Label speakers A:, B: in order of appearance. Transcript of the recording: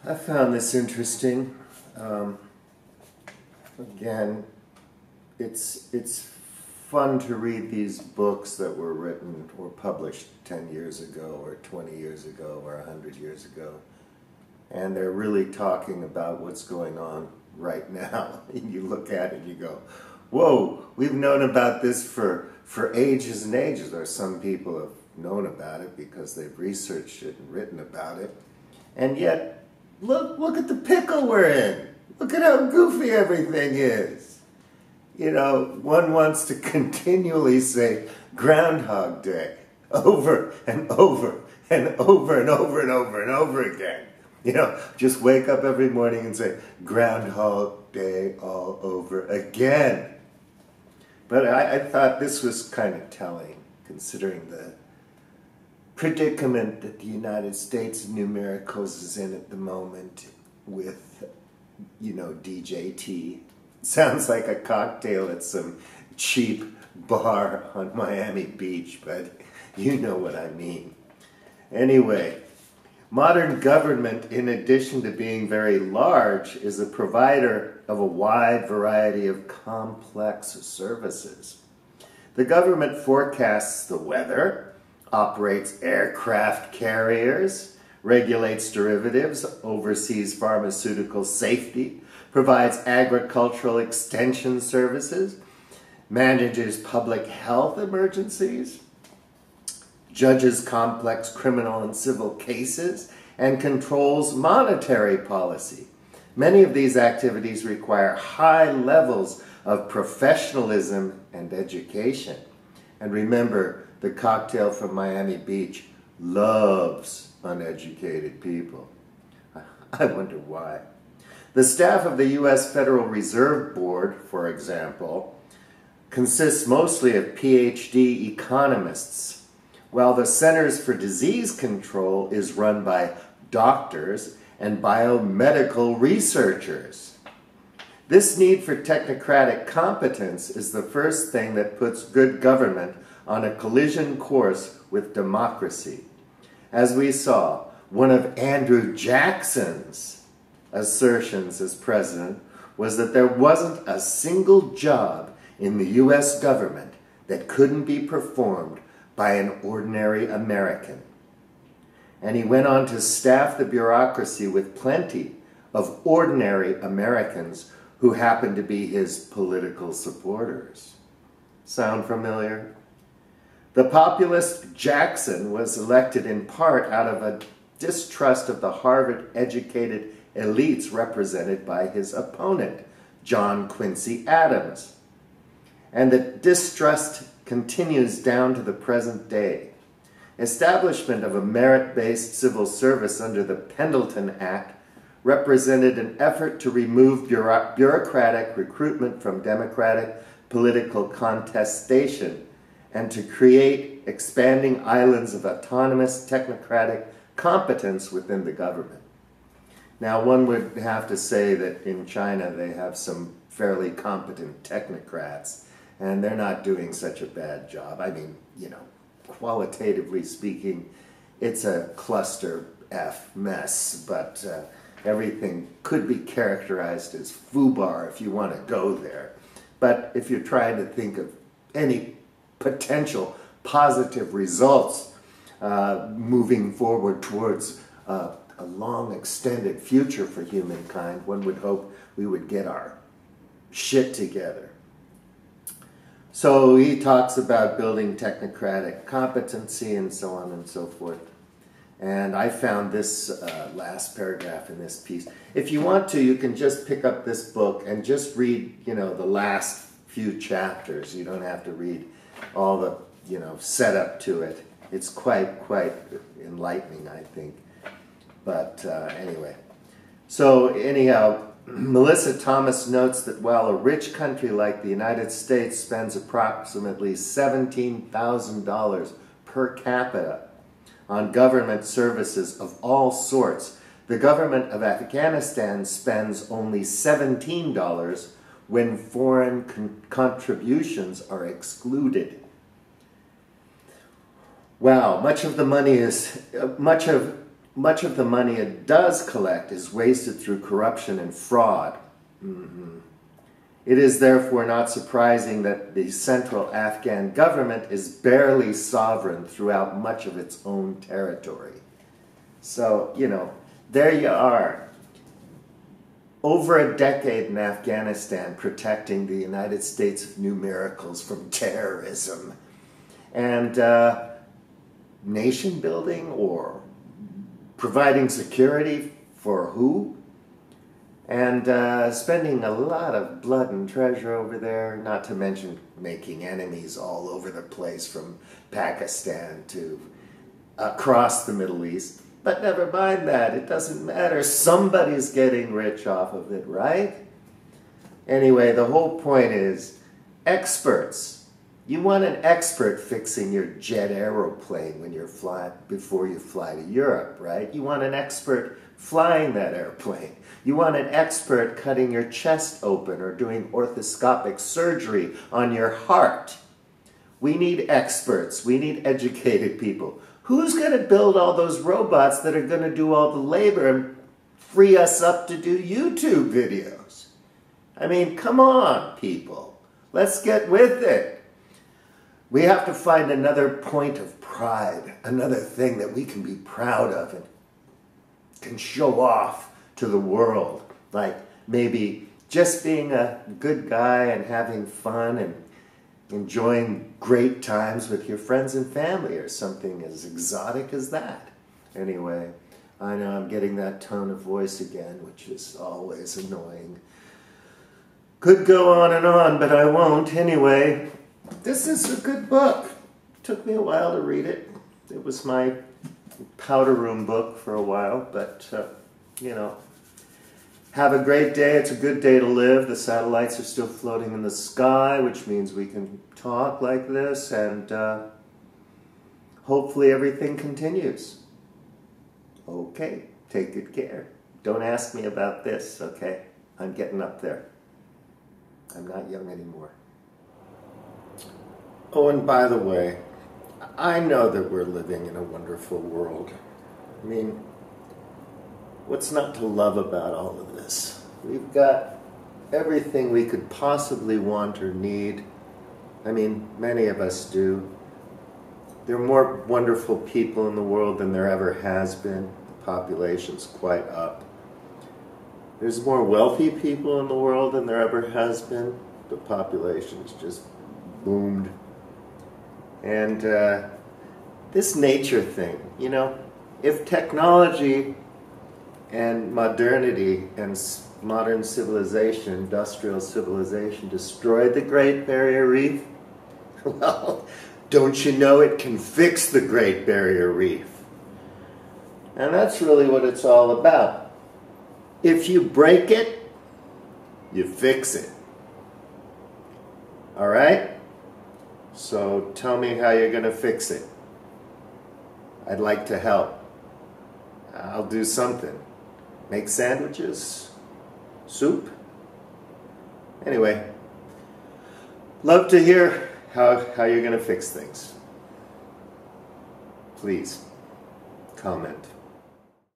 A: I found this interesting. Again, it's fun to read these books that were written or published 10 years ago or 20 years ago or 100 years ago. And they're really talking about what's going on right now. And you look at it and you go, whoa, we've known about this for ages and ages. Or some people have known about it because they've researched it and written about it. And yet, look at the pickle we're in. Look at how goofy everything is. You know, one wants to continually say Groundhog Day over and over and over and over and over and over again. You know, just wake up every morning and say, Groundhog Day all over again. But I thought this was kind of telling, considering the predicament that the United States of numericals is in at the moment with, you know, DJT. Sounds like a cocktail at some cheap bar on Miami Beach, but you know what I mean. Anyway, modern government, in addition to being very large, is a provider of a wide variety of complex services. The government forecasts the weather, operates aircraft carriers, regulates derivatives, oversees pharmaceutical safety, provides agricultural extension services, manages public health emergencies, judges complex criminal and civil cases, and controls monetary policy. Many of these activities require high levels of professionalism and education. And remember, the cocktail from Miami Beach loves uneducated people. I wonder why. The staff of the U.S. Federal Reserve Board, for example, consists mostly of PhD economists, while the Centers for Disease Control is run by doctors and biomedical researchers. This need for technocratic competence is the first thing that puts good government on a collision course with democracy. As we saw, one of Andrew Jackson's assertions as president was that there wasn't a single job in the U.S. government that couldn't be performed by an ordinary American. And he went on to staff the bureaucracy with plenty of ordinary Americans who happened to be his political supporters. Sound familiar? The populist Jackson was elected in part out of a distrust of the Harvard-educated elites represented by his opponent, John Quincy Adams. And the distrust continues down to the present day. Establishment of a merit-based civil service under the Pendleton Act represented an effort to remove bureaucratic recruitment from democratic political contestation and to create expanding islands of autonomous technocratic competence within the government. Now, one would have to say that in China they have some fairly competent technocrats, and they're not doing such a bad job. I mean, you know, qualitatively speaking, it's a cluster F mess, but everything could be characterized as foobar if you want to go there. But if you're trying to think of any potential positive results moving forward towards a long extended future for humankind, one would hope we would get our shit together. So he talks about building technocratic competency and so on and so forth. And I found this last paragraph in this piece. If you want to, you can just pick up this book and just read, you know, the last few chapters. You don't have to read all the, you know, setup to it. It's quite enlightening, I think. But anyway. So anyhow, Melissa Thomas notes that while a rich country like the United States spends approximately $17,000 per capita on government services of all sorts, the government of Afghanistan spends only $17 when foreign contributions are excluded. Wow, much of much of the money it does collect is wasted through corruption and fraud. It is therefore not surprising that the central Afghan government is barely sovereign throughout much of its own territory. So, you know, there you are. Over a decade in Afghanistan protecting the United States of New Miracles from terrorism. And nation building or providing security for who? And spending a lot of blood and treasure over there, not to mention making enemies all over the place from Pakistan to across the Middle East. But never mind that, it doesn't matter. Somebody's getting rich off of it, right? Anyway, the whole point is, experts. You want an expert fixing your jet aeroplane when you're flying, before you fly to Europe, right? You want an expert flying that airplane. You want an expert cutting your chest open or doing orthoscopic surgery on your heart. We need experts. We need educated people. Who's going to build all those robots that are going to do all the labor and free us up to do YouTube videos? I mean, come on, people. Let's get with it. We have to find another point of pride, another thing that we can be proud of and can show off to the world. Like maybe just being a good guy and having fun and enjoying great times with your friends and family or something as exotic as that. Anyway, I know I'm getting that tone of voice again, which is always annoying. Could go on, but I won't. Anyway, this is a good book. It took me a while to read it. It was my powder room book for a while, but, you know, have a great day. It's a good day to live. The satellites are still floating in the sky, which means we can talk like this, and hopefully everything continues. Okay, take good care. Don't ask me about this, okay? I'm getting up there. I'm not young anymore. Oh, and by the way, I know that we're living in a wonderful world. I mean, what's not to love about all of this? We've got everything we could possibly want or need. I mean, many of us do. There are more wonderful people in the world than there ever has been. The population's quite up. There's more wealthy people in the world than there ever has been. The population's just boomed. And this nature thing, you know, if technology and modernity and modern civilization, industrial civilization, destroyed the Great Barrier Reef, well, don't you know it can fix the Great Barrier Reef? And that's really what it's all about. If you break it, you fix it. All right? So tell me how you're going to fix it. I'd like to help. I'll do something. Make sandwiches? Soup? Anyway, love to hear how you're going to fix things. Please, comment.